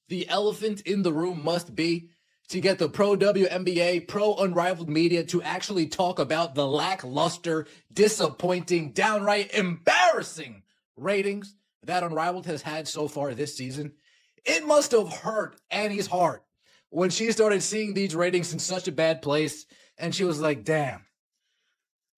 the elephant in the room must be to get the pro WNBA, pro Unrivaled media to actually talk about the lackluster, disappointing, downright embarrassing ratings that Unrivaled has had so far this season. It must have hurt Annie's heart when she started seeing these ratings in such a bad place, and she was like, damn,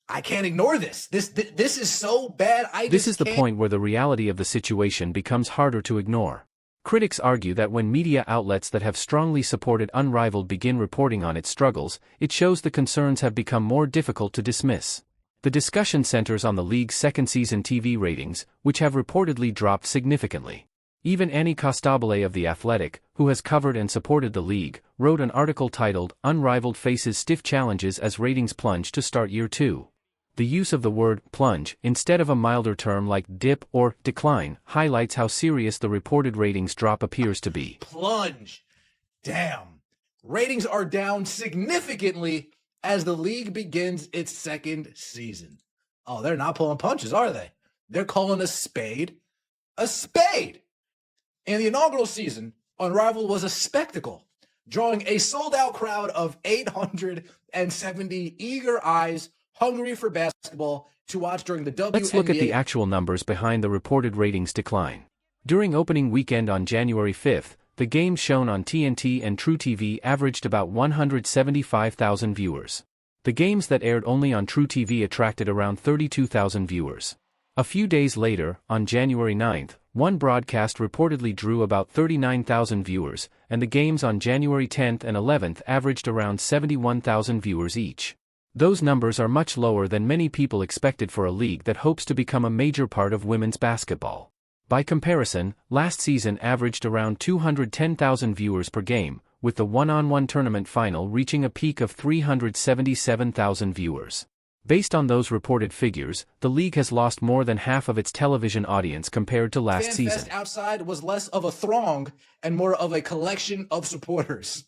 I can't ignore this. This is so bad. This is the point where the reality of the situation becomes harder to ignore. Critics argue that when media outlets that have strongly supported Unrivaled begin reporting on its struggles, it shows the concerns have become more difficult to dismiss. The discussion centers on the league's second season TV ratings, which have reportedly dropped significantly. Even Annie Costabile of The Athletic, who has covered and supported the league, wrote an article titled, "Unrivaled Faces Stiff Challenges as Ratings Plunge to Start Year 2." The use of the word plunge, instead of a milder term like dip or decline, highlights how serious the reported ratings drop appears to be. Plunge. Damn. Ratings are down significantly as the league begins its second season. Oh, they're not pulling punches, are they? They're calling a spade a spade. In the inaugural season, Unrivaled was a spectacle, drawing a sold-out crowd of 870 eager eyes hungry for basketball to watch during the WNBA. Let's look at the actual numbers behind the reported ratings decline. During opening weekend on January 5th, the games shown on TNT and truTV averaged about 175,000 viewers. The games that aired only on truTV attracted around 32,000 viewers. A few days later, on January 9th, one broadcast reportedly drew about 39,000 viewers, and the games on January 10th and 11th averaged around 71,000 viewers each. Those numbers are much lower than many people expected for a league that hopes to become a major part of women's basketball. By comparison, last season averaged around 210,000 viewers per game, with the one-on-one tournament final reaching a peak of 377,000 viewers. Based on those reported figures, the league has lost more than half of its television audience compared to last season. FanFest outside was less of a throng and more of a collection of supporters.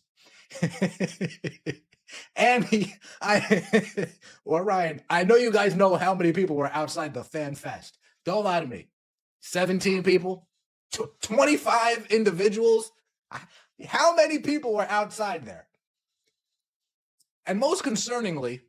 And Ryan, I know you guys know how many people were outside the FanFest. Don't lie to me. 17 people? 25 individuals? How many people were outside there? And most concerningly,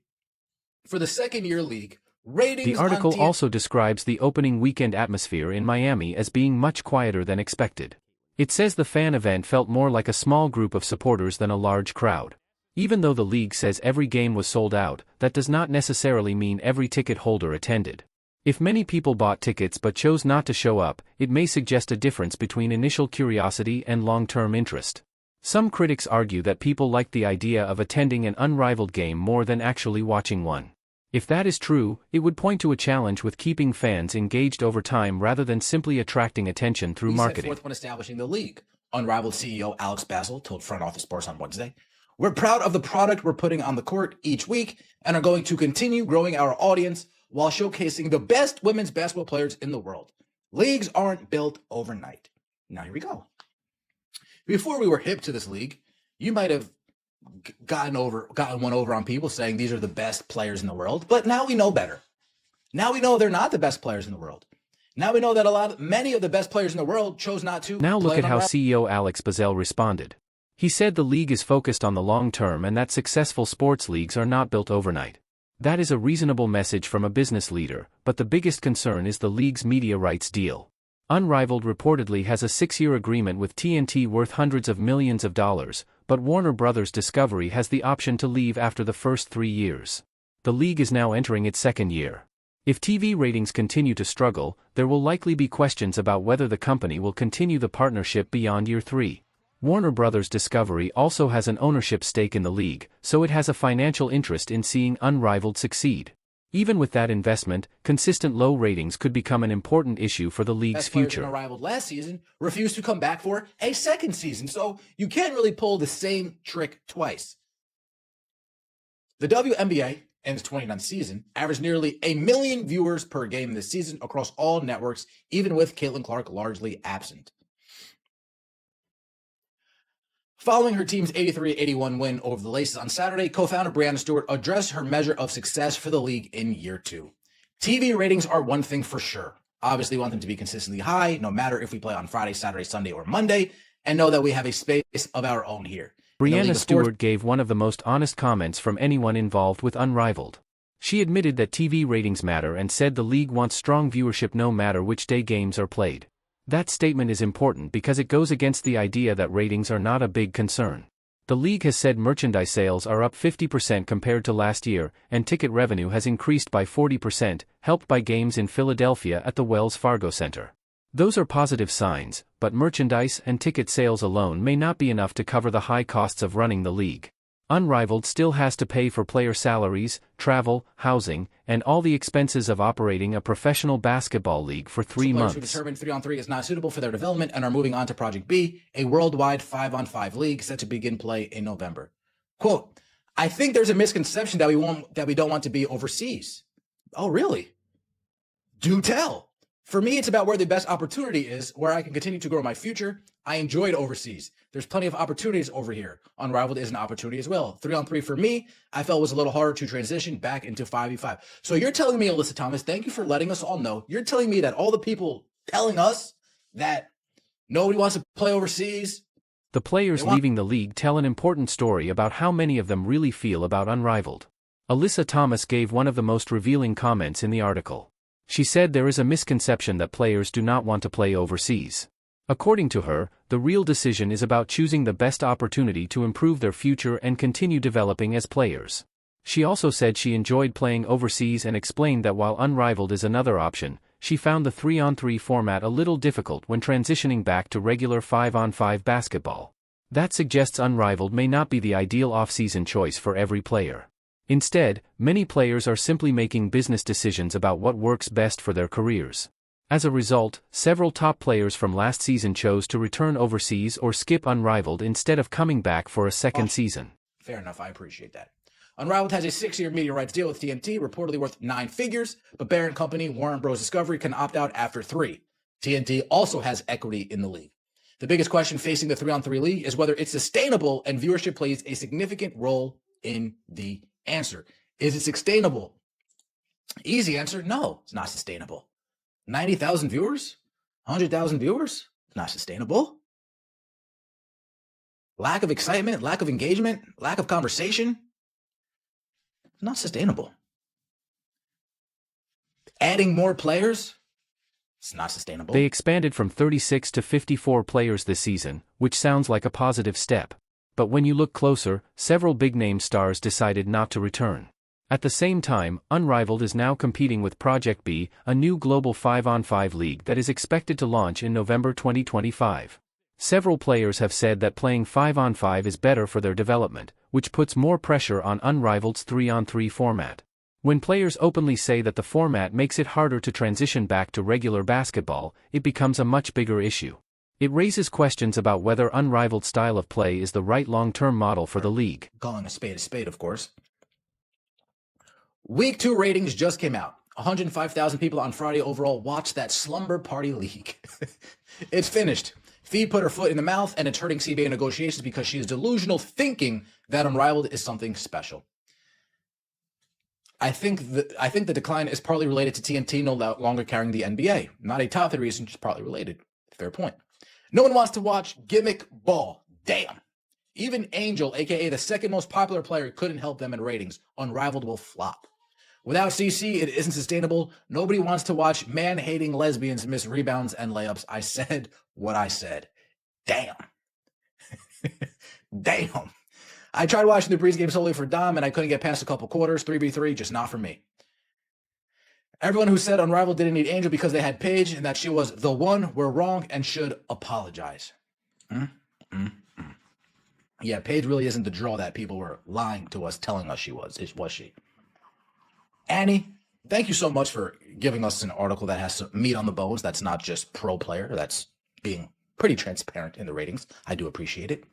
for the second-year league, ratings. The article also describes the opening weekend atmosphere in Miami as being much quieter than expected. It says the fan event felt more like a small group of supporters than a large crowd. Even though the league says every game was sold out, that does not necessarily mean every ticket holder attended. If many people bought tickets but chose not to show up, it may suggest a difference between initial curiosity and long-term interest. Some critics argue that people liked the idea of attending an Unrivaled game more than actually watching one. If that is true, it would point to a challenge with keeping fans engaged over time rather than simply attracting attention through marketing. He set forth when establishing the league. Unrivaled CEO Alex Basil told Front Office Sports on Wednesday, "We're proud of the product we're putting on the court each week and are going to continue growing our audience while showcasing the best women's basketball players in the world. Leagues aren't built overnight." Now here we go. Before we were hip to this league, you might have gotten one over on people saying these are the best players in the world, but now we know better. Now we know they're not the best players in the world. Now we know that many of the best players in the world chose not to. Now look at how CEO Alex Bazel responded. He said the league is focused on the long term and that successful sports leagues are not built overnight. That is a reasonable message from a business leader, but the biggest concern is the league's media rights deal. Unrivaled reportedly has a 6-year agreement with TNT worth hundreds of millions of dollars, but Warner Bros. Discovery has the option to leave after the first 3 years. The league is now entering its second year. If TV ratings continue to struggle, there will likely be questions about whether the company will continue the partnership beyond year 3. Warner Bros. Discovery also has an ownership stake in the league, so it has a financial interest in seeing Unrivaled succeed. Even with that investment, consistent low ratings could become an important issue for the league's future. Unrivaled last season refused to come back for a second season, so you can't really pull the same trick twice. The WNBA, in its 29th season, averaged nearly 1 million viewers per game this season across all networks, even with Caitlin Clark largely absent. Following her team's 83-81 win over the Laces on Saturday, co-founder Breanna Stewart addressed her measure of success for the league in year 2. TV ratings are one thing for sure. Obviously, we want them to be consistently high, no matter if we play on Friday, Saturday, Sunday, or Monday. and know that we have a space of our own here. In the League Brianna of Stewart Sports, gave one of the most honest comments from anyone involved with Unrivaled. She admitted that TV ratings matter and said the league wants strong viewership no matter which day games are played. That statement is important because it goes against the idea that ratings are not a big concern. The league has said merchandise sales are up 50% compared to last year, and ticket revenue has increased by 40%, helped by games in Philadelphia at the Wells Fargo Center. Those are positive signs, but merchandise and ticket sales alone may not be enough to cover the high costs of running the league. Unrivaled still has to pay for player salaries, travel, housing, and all the expenses of operating a professional basketball league for 3 months. Players who determined 3-on-3 is not suitable for their development and are moving on to Project B, a worldwide 5-on-5 league set to begin play in November. Quote, I think there's a misconception that we don't want to be overseas. Oh, really? Do tell. For me, it's about where the best opportunity is, where I can continue to grow my future. I enjoyed overseas. There's plenty of opportunities over here. Unrivaled is an opportunity as well. 3-on-3 for me, I felt was a little harder to transition back into 5v5. So you're telling me, Alyssa Thomas, thank you for letting us all know. You're telling me that all the people telling us that nobody wants to play overseas. The players leaving the league tell an important story about how many of them really feel about Unrivaled. Alyssa Thomas gave one of the most revealing comments in the article. She said there is a misconception that players do not want to play overseas. According to her, the real decision is about choosing the best opportunity to improve their future and continue developing as players. She also said she enjoyed playing overseas and explained that while Unrivaled is another option, she found the 3-on-3 format a little difficult when transitioning back to regular 5-on-5 basketball. That suggests Unrivaled may not be the ideal off-season choice for every player. Instead, many players are simply making business decisions about what works best for their careers. As a result, several top players from last season chose to return overseas or skip Unrivaled instead of coming back for a second season. Fair enough, I appreciate that. Unrivaled has a 6-year media rights deal with TNT, reportedly worth 9 figures, but Bear & Company, Warner Bros. Discovery can opt out after 3. TNT also has equity in the league. The biggest question facing the 3-on-3 league is whether it's sustainable, and viewership plays a significant role in the answer. Is it sustainable? Easy answer, no, it's not sustainable. 90,000 viewers? 100,000 viewers? Not sustainable. Lack of excitement, lack of engagement, lack of conversation? Not sustainable. Adding more players? It's not sustainable. They expanded from 36 to 54 players this season, which sounds like a positive step. But when you look closer, several big-name stars decided not to return. At the same time, Unrivaled is now competing with Project B, a new global 5-on-5 league that is expected to launch in November 2025. Several players have said that playing 5-on-5 is better for their development, which puts more pressure on Unrivaled's 3-on-3 format. When players openly say that the format makes it harder to transition back to regular basketball, it becomes a much bigger issue. It raises questions about whether Unrivaled style of play is the right long-term model for the league. Calling a spade, of course. Week 2 ratings just came out. 105,000 people on Friday overall watched that slumber party league. It's finished. Fee put her foot in the mouth, and it's hurting CBA negotiations because she is delusional, thinking that Unrivaled is something special. I think the decline is partly related to TNT no longer carrying the NBA. Not a top 3 reason, just partly related. Fair point. No one wants to watch gimmick ball. Damn. Even Angel, aka the second most popular player, couldn't help them in ratings. Unrivaled will flop. Without CC, it isn't sustainable. Nobody wants to watch man-hating lesbians miss rebounds and layups. I said what I said. Damn. Damn. I tried watching the Breeze game solely for Dom, and I couldn't get past a couple quarters. 3v3, just not for me. Everyone who said Unrivaled didn't need Angel because they had Paige and that she was the one were wrong and should apologize. Yeah, Paige really isn't the draw that people were lying to us, telling us she was she? Annie, thank you so much for giving us an article that has some meat on the bones. That's not just pro player. That's being pretty transparent in the ratings. I do appreciate it.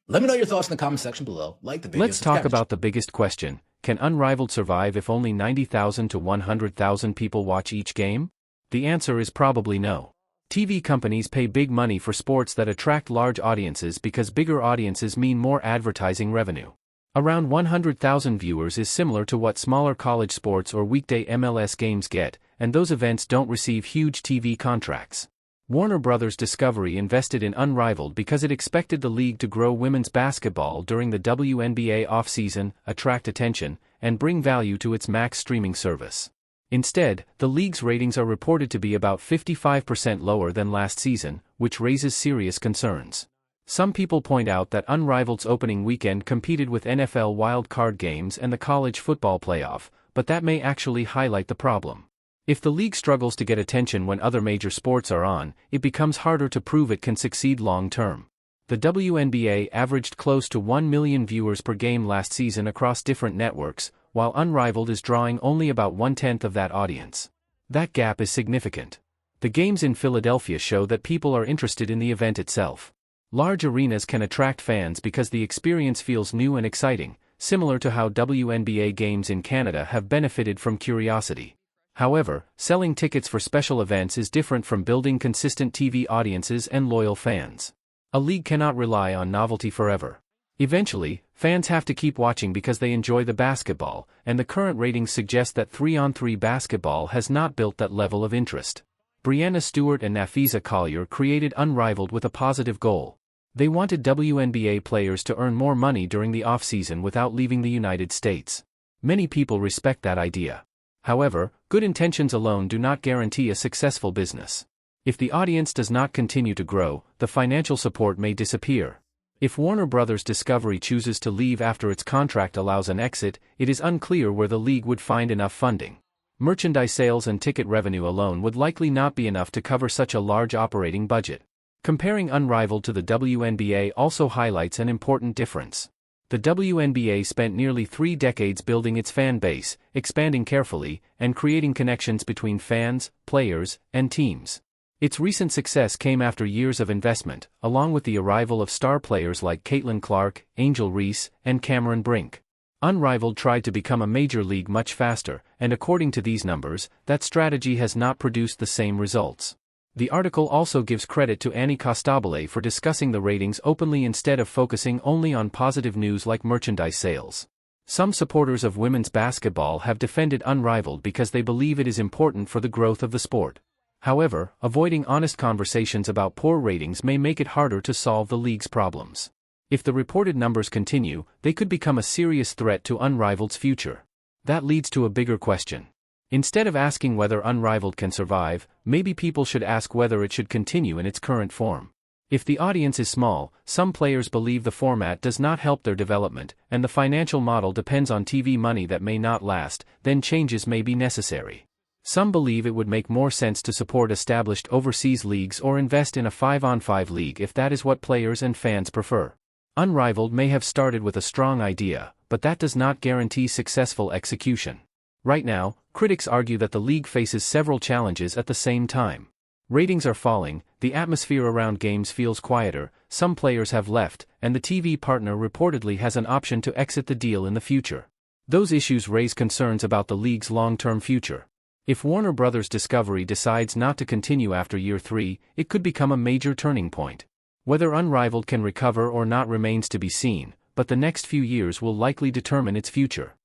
Let me know your thoughts in the comment section below. Like the video. Let's talk about the biggest question. Can Unrivaled survive if only 90,000 to 100,000 people watch each game? The answer is probably no. TV companies pay big money for sports that attract large audiences because bigger audiences mean more advertising revenue. Around 100,000 viewers is similar to what smaller college sports or weekday MLS games get, and those events don't receive huge TV contracts. Warner Bros. Discovery invested in Unrivaled because it expected the league to grow women's basketball during the WNBA offseason, attract attention, and bring value to its Max streaming service. Instead, the league's ratings are reported to be about 55% lower than last season, which raises serious concerns. Some people point out that Unrivaled's opening weekend competed with NFL wild-card games and the college football playoff, but that may actually highlight the problem. If the league struggles to get attention when other major sports are on, it becomes harder to prove it can succeed long-term. The WNBA averaged close to 1 million viewers per game last season across different networks, while Unrivaled is drawing only about 1/10 of that audience. That gap is significant. The games in Philadelphia show that people are interested in the event itself. Large arenas can attract fans because the experience feels new and exciting, similar to how WNBA games in Canada have benefited from curiosity. However, selling tickets for special events is different from building consistent TV audiences and loyal fans. A league cannot rely on novelty forever. Eventually, fans have to keep watching because they enjoy the basketball, and the current ratings suggest that 3-on-3 basketball has not built that level of interest. Brianna Stewart and Nafisa Collier created Unrivaled with a positive goal. They wanted WNBA players to earn more money during the off-season without leaving the United States. Many people respect that idea. However, good intentions alone do not guarantee a successful business. If the audience does not continue to grow, the financial support may disappear. If Warner Bros. Discovery chooses to leave after its contract allows an exit, it is unclear where the league would find enough funding. Merchandise sales and ticket revenue alone would likely not be enough to cover such a large operating budget. Comparing Unrivaled to the WNBA also highlights an important difference. The WNBA spent nearly 3 decades building its fan base, expanding carefully, and creating connections between fans, players, and teams. Its recent success came after years of investment, along with the arrival of star players like Caitlin Clark, Angel Reese, and Cameron Brink. Unrivaled tried to become a major league much faster, and according to these numbers, that strategy has not produced the same results. The article also gives credit to Annie Costabile for discussing the ratings openly instead of focusing only on positive news like merchandise sales. Some supporters of women's basketball have defended Unrivaled because they believe it is important for the growth of the sport. However, avoiding honest conversations about poor ratings may make it harder to solve the league's problems. If the reported numbers continue, they could become a serious threat to Unrivaled's future. That leads to a bigger question. Instead of asking whether Unrivaled can survive, maybe people should ask whether it should continue in its current form. If the audience is small, some players believe the format does not help their development, and the financial model depends on TV money that may not last, then changes may be necessary. Some believe it would make more sense to support established overseas leagues or invest in a 5-on-5 league if that is what players and fans prefer. Unrivaled may have started with a strong idea, but that does not guarantee successful execution. Right now, critics argue that the league faces several challenges at the same time. Ratings are falling, the atmosphere around games feels quieter, some players have left, and the TV partner reportedly has an option to exit the deal in the future. Those issues raise concerns about the league's long-term future. If Warner Bros. Discovery decides not to continue after year 3, it could become a major turning point. Whether Unrivaled can recover or not remains to be seen, but the next few years will likely determine its future.